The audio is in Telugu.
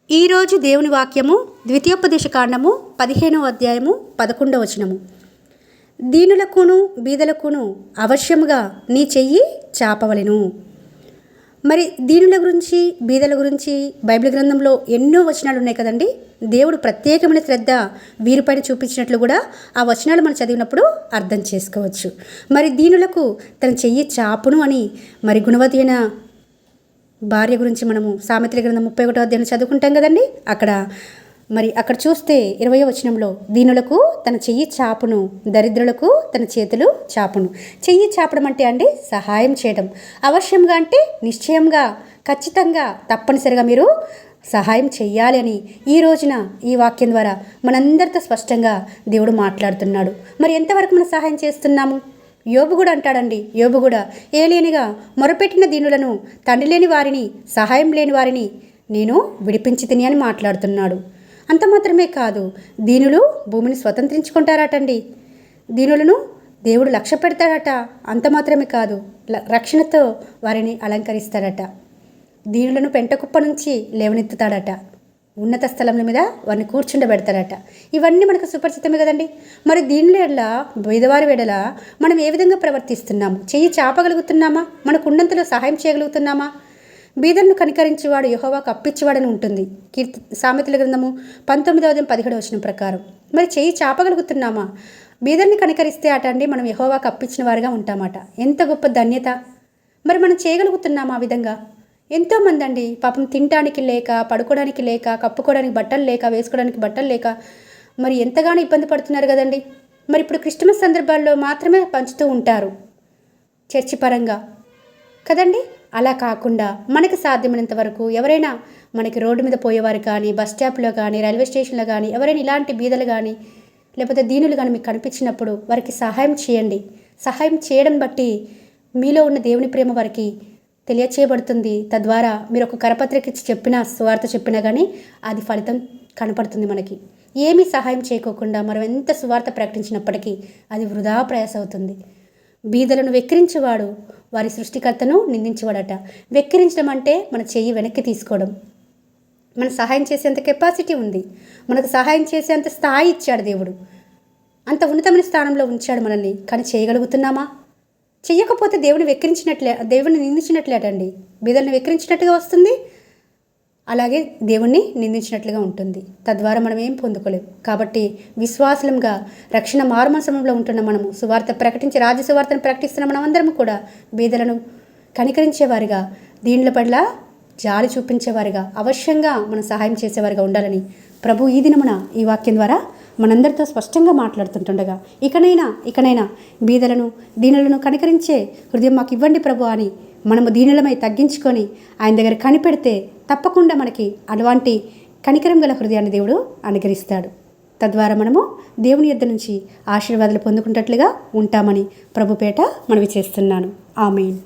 ఈరోజు దేవుని వాక్యము ద్వితీయోపదేశకాండము 15వ అధ్యాయము 11వ వచనము. దీనులకును బీదలకును అవశ్యముగా నీ చెయ్యి చాపవలెను. మరి దీనుల గురించి బీదల గురించి బైబిల్ గ్రంథంలో ఎన్నో వచనాలు ఉన్నాయి కదండి. దేవుడు ప్రత్యేకమైన శ్రద్ధ వీరిపైన చూపించినట్లు కూడా ఆ వచనాలు మనం చదివినప్పుడు అర్థం చేసుకోవచ్చు. మరి దీనులకు తన చెయ్యి చాపును అని మరి గుణవతి అయిన భార్య గురించి మనము సామెతల గ్రంథం 31వ అధ్యాయం చదువుకుంటాం కదండి. అక్కడ చూస్తే 20వ వచనంలో దీనులకు తన చెయ్యి చాపును, దరిద్రులకు తన చేతులు చాపును. చెయ్యి చాపడం అంటే అండి సహాయం చేయడం. అవశ్యంగా అంటే నిశ్చయంగా, ఖచ్చితంగా, తప్పనిసరిగా మీరు సహాయం చెయ్యాలి అని ఈ రోజున ఈ వాక్యం ద్వారా మనందరితో స్పష్టంగా దేవుడు మాట్లాడుతున్నాడు. మరి ఎంతవరకు మనం సహాయం చేస్తున్నాము? యోబు కూడా అంటాడండి. యోబు కూడా ఏలేనిగా మొరపెట్టిన దీనులను, తండ్రి లేని వారిని, సహాయం లేని వారిని నేను విడిపించి తిని అని మాట్లాడుతున్నాడు. అంత మాత్రమే కాదు, దీనులు భూమిని స్వతంత్రించుకుంటారటండి. దీనులను దేవుడు లక్ష్య పెడతాడట. అంత మాత్రమే కాదు, రక్షణతో వారిని అలంకరిస్తాడట. దీనులను పెంటకుప్ప నుంచి లేవనెత్తుతాడట. ఉన్నత స్థలముల మీద వారిని కూర్చుండబెడతారట. ఇవన్నీ మనకు సుపరిచితమే కదండి. మరి దీనిలో ఎడలా, బీదవారి వెడల మనం ఏ విధంగా ప్రవర్తిస్తున్నాము? చెయ్యి చాపగలుగుతున్నామా? మనకు ఉన్నంతలో సహాయం చేయగలుగుతున్నామా? బీదలను కనికరించేవాడు యెహోవాకు అప్పిచ్చేవాడని ఉంటుంది. సామెతల గ్రంథము 19వ అధ్యాయం 17వ వచనం ప్రకారం. మరి చెయ్యి చాపగలుగుతున్నామా? బీదల్ని కనికరిస్తే అండి మనం యెహోవాకు అప్పిచ్చిన వారిగా ఉంటామట. ఎంత గొప్ప ధన్యత! మరి మనం చేయగలుగుతున్నామా ఆ విధంగా? ఎంతోమంది అండి పాపం తినడానికి లేక, పడుకోవడానికి లేక, కప్పుకోవడానికి బట్టలు లేక, వేసుకోవడానికి బట్టలు లేక మరి ఎంతగానో ఇబ్బంది పడుతున్నారు కదండి. మరి ఇప్పుడు క్రిస్మస్ సందర్భాల్లో మాత్రమే పంచుతూ ఉంటారు చర్చి పరంగా కదండి. అలా కాకుండా మనకు సాధ్యమైనంత వరకు ఎవరైనా మనకి రోడ్డు మీద పోయేవారు కానీ, బస్ స్టాప్లో కానీ, రైల్వే స్టేషన్లో కానీ ఎవరైనా ఇలాంటి బీదలు కానీ లేకపోతే దీనులు కానీ మీకు కనిపించినప్పుడు వారికి సహాయం చేయండి. సహాయం చేయడం బట్టి మీలో ఉన్న దేవుని ప్రేమ వారికి తెలియచేయబడుతుంది. తద్వారా మీరు ఒక కరపత్రిక ఇచ్చి చెప్పినా, సువార్త చెప్పినా కానీ అది ఫలితం కనపడుతుంది మనకి. ఏమీ సహాయం చేయకోకుండా మనం ఎంత సువార్త ప్రకటించినప్పటికీ అది వృధా ప్రయాస అవుతుంది. బీదలను వెక్కిరించేవాడు వారి సృష్టికర్తను నిందించేవాడట. వెక్కిరించడం అంటే మన చెయ్యి వెనక్కి తీసుకోవడం. మన సహాయం చేసేంత కెపాసిటీ ఉంది, మనకు సహాయం చేసేంత స్థాయి ఇచ్చాడు దేవుడు. అంత ఉన్నతమైన స్థానంలో ఉంచాడు మనల్ని. కానీ చేయగలుగుతున్నామా? చెయ్యకపోతే దేవుని దేవుని నిందించినట్లేటండి. బీదల్ని వెక్కిరించినట్టుగా వస్తుంది, అలాగే దేవుణ్ణి నిందించినట్లుగా ఉంటుంది. తద్వారా మనం ఏం పొందుకోలేము. కాబట్టి విశ్వాసంగా రక్షణ మారుమనసంలో ఉంటున్న మనము సువార్త ప్రకటించి, రాజ్య సువార్తను ప్రకటిస్తున్న మనం అందరం కూడా బీదలను కనికరించేవారిగా, దీనుల పట్ల జాలి చూపించేవారిగా, అవశ్యంగా మనం సహాయం చేసేవారిగా ఉండాలని ప్రభు ఈ దినమున ఈ వాక్యం ద్వారా మనందరితో స్పష్టంగా మాట్లాడుతుంటుండగా ఇకనైనా బీదలను, దీనులను కనికరించే హృదయం మాకు ఇవ్వండి ప్రభు అని మనము దీనులమై తగ్గించుకొని ఆయన దగ్గర కనిపెడితే తప్పకుండా మనకి అటువంటి కనికరం గల హృదయాన్ని దేవుడు అనుగ్రహిస్తాడు. తద్వారా మనము దేవుని యొద్ద నుంచి ఆశీర్వాదాలు పొందుకున్నట్లుగా ఉంటామని ప్రభుపేట మనవి చేస్తున్నాను. ఆమేన్.